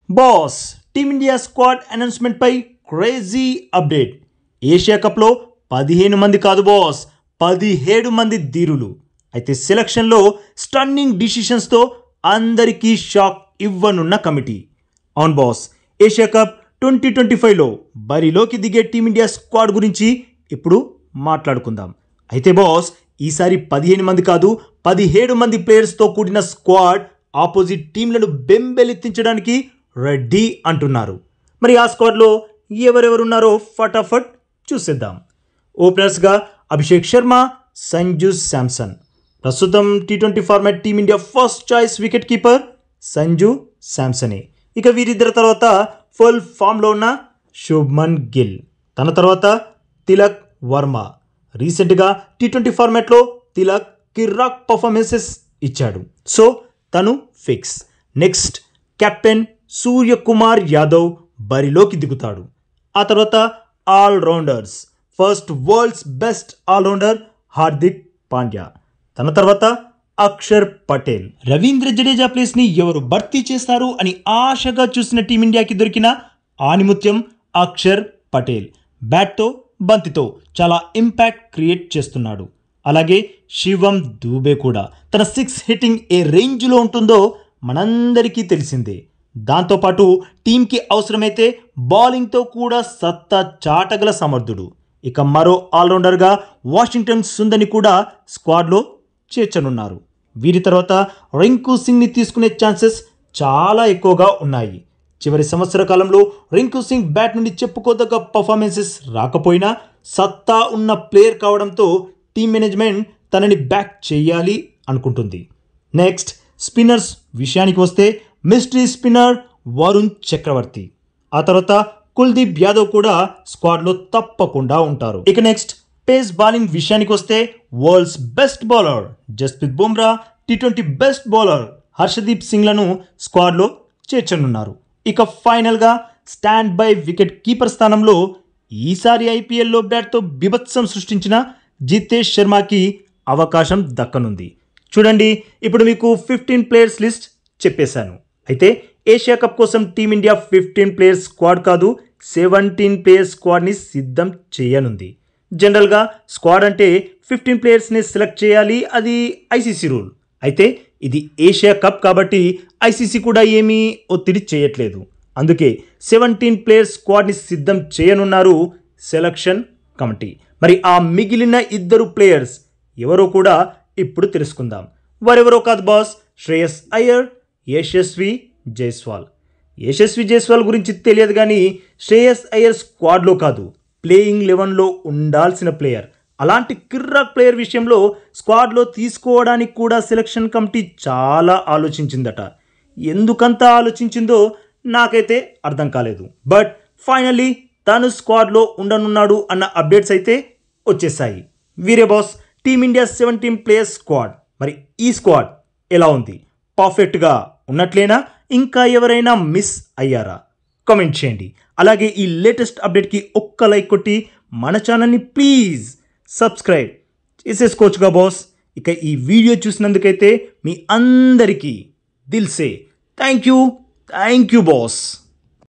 Boss team India squad announcement పై crazy update. Asia కప్లో 15 మంది కాదు బాస్, 17 మంది ధీరులు. అయితే సెలక్షన్లో స్టన్నింగ్ డిసిషన్స్తో అందరికీ షాక్ ఇవ్వనున్న కమిటీ. అవును బాస్, ఏషియా కప్ 2025లో బరిలోకి దిగే టీమిండియా స్క్వాడ్ గురించి ఇప్పుడు మాట్లాడుకుందాం. అయితే బాస్, ఈసారి 15 మంది కాదు 17 మంది ప్లేయర్స్తో కూడిన స్క్వాడ్ ఆపోజిట్ టీంలను బెంబెలెత్తించడానికి రెడీ అంటున్నారు. మరి ఆ స్క్వాడ్లో ఎవరెవరున్నారో ఫటాఫట్ చూసేద్దాం. ఓపెనర్స్గా అభిషేక్ శర్మ, సంజు శాంసన్. ప్రస్తుతం టీ20 format team India first choice wicket keeper Sanju శాంసనే. ఇక వీరిద్దరి తర్వాత ఫుల్ ఫామ్లో ఉన్న శుభ్మన్ గిల్, తన తర్వాత తిలక్ వర్మ. రీసెంట్గా టీ20 ఫార్మాట్లో తిలక్ కిర్రాక్ పర్ఫార్మెన్సెస్ ఇచ్చాడు, సో తను fix. Next captain Suryakumar Yadav బరిలోకి దిగుతాడు. ఆ తర్వాత allrounders, first world's best allrounder Hardik Pandya, తన తర్వాత అక్షర్ పటేల్. రవీంద్ర జడేజా ప్లేస్ని ఎవరు భర్తీ చేస్తారు అని ఆశగా చూసిన టీమిండియాకి దొరికిన ఆణిముత్యం అక్షర్ పటేల్. బ్యాట్తో బంతితో చాలా ఇంపాక్ట్ క్రియేట్ చేస్తున్నాడు. అలాగే శివం దూబే కూడా తన 6 హిట్టింగ్ ఏ రేంజ్లో ఉంటుందో మనందరికీ తెలిసిందే. దాంతోపాటు టీంకి అవసరమైతే బౌలింగ్తో కూడా సత్తా చాటగల సమర్థుడు. ఇక మరో ఆల్రౌండర్గా వాషింగ్టన్ సుందర్ని కూడా స్క్వాడ్లో చేర్చనున్నారు. వీరి తర్వాత రింకు సింగ్ని తీసుకునే ఛాన్సెస్ చాలా ఎక్కువగా ఉన్నాయి. చివరి సంవత్సర కాలంలో రింకు సింగ్ బ్యాట్ నుండి చెప్పుకోదగ్గ పర్ఫార్మెన్సెస్ రాకపోయినా సత్తా ఉన్న ప్లేయర్ కావడంతో టీమ్ మేనేజ్మెంట్ తనని బ్యాక్ చేయాలి అనుకుంటుంది. నెక్స్ట్ స్పిన్నర్స్ విషయానికి వస్తే మిస్టరీ స్పిన్నర్ వరుణ్ చక్రవర్తి, ఆ తర్వాత కుల్దీప్ యాదవ్ కూడా స్క్వాడ్లో తప్పకుండా ఉంటారు. ఇక నెక్స్ట్ పేస్ బౌలింగ్ విషయానికి వస్తే world's best bowler Jasprit Bumrah, టీ20 బెస్ట్ బౌలర్ హర్షదీప్ సింగ్లను స్క్వాడ్లో చేర్చనున్నారు. ఇక ఫైనల్గా స్టాండ్ బై వికెట్ కీపర్ స్థానంలో ఈసారి ఐపీఎల్లో బ్యాట్తో బీభత్సం సృష్టించిన జితేష్ శర్మకి అవకాశం దక్కనుంది. చూడండి, ఇప్పుడు మీకు 15 ప్లేయర్స్ లిస్ట్ చెప్పేశాను. అయితే ఏషియా కప్ కోసం టీమిండియా 15 ప్లేయర్స్ స్క్వాడ్ కాదు 17 ప్లేయర్స్ స్క్వాడ్ని సిద్ధం చేయనుంది. జనరల్గా స్క్వాడ్ అంటే 15 ప్లేయర్స్ని సెలెక్ట్ చేయాలి, అది ఐసీసీ రూల్. అయితే ఇది ఏషియా కప్ కాబట్టి ఐసీసీ కూడా ఏమీ ఒత్తిడి చేయట్లేదు. అందుకే 17 ప్లేయర్స్ స్క్వాడ్ని సిద్ధం చేయనున్నారు సెలక్షన్ కమిటీ. మరి ఆ మిగిలిన 2 ప్లేయర్స్ ఎవరో కూడా ఇప్పుడు తెలుసుకుందాం. వారెవరో కాదు బాస్, శ్రేయస్ అయ్యర్, యశస్వి జైస్వాల్. యశస్వి జైస్వాల్ గురించి తెలియదు కానీ శ్రేయస్ అయ్యర్ స్క్వాడ్లో కాదు, ప్లేయింగ్ 11లో ఉండాల్సిన ప్లేయర్. అలాంటి కిర్రాక్ ప్లేయర్ విషయంలో స్క్వాడ్లో తీసుకోవడానికి కూడా సెలక్షన్ కమిటీ చాలా ఆలోచించిందట. ఎందుకంత ఆలోచించిందో నాకైతే అర్థం కాలేదు. బట్ ఫైనల్లీ తాను స్క్వాడ్లో ఉండనున్నాడు అన్న అప్డేట్స్ అయితే వచ్చేసాయి. వీరే బాస్ టీమిండియా 17 ప్లేయర్స్ స్క్వాడ్. మరి ఈ స్క్వాడ్ ఎలా ఉంది? పర్ఫెక్ట్గా ఉన్నట్లేనా? ఇంకా ఎవరైనా మిస్ అయ్యారా? కామెంట్ చేయండి. అలాగే ఈ లేటెస్ట్ అప్డేట్కి ఒక్క లైక్ కొట్టి మన ఛానల్ని ప్లీజ్ సబ్స్క్రైబ్ చేసేసుకోవచ్చుగా బాస్. ఇక ఈ వీడియో చూసినందుకైతే మీ అందరికీ దిల్సే థ్యాంక్ యూ బాస్.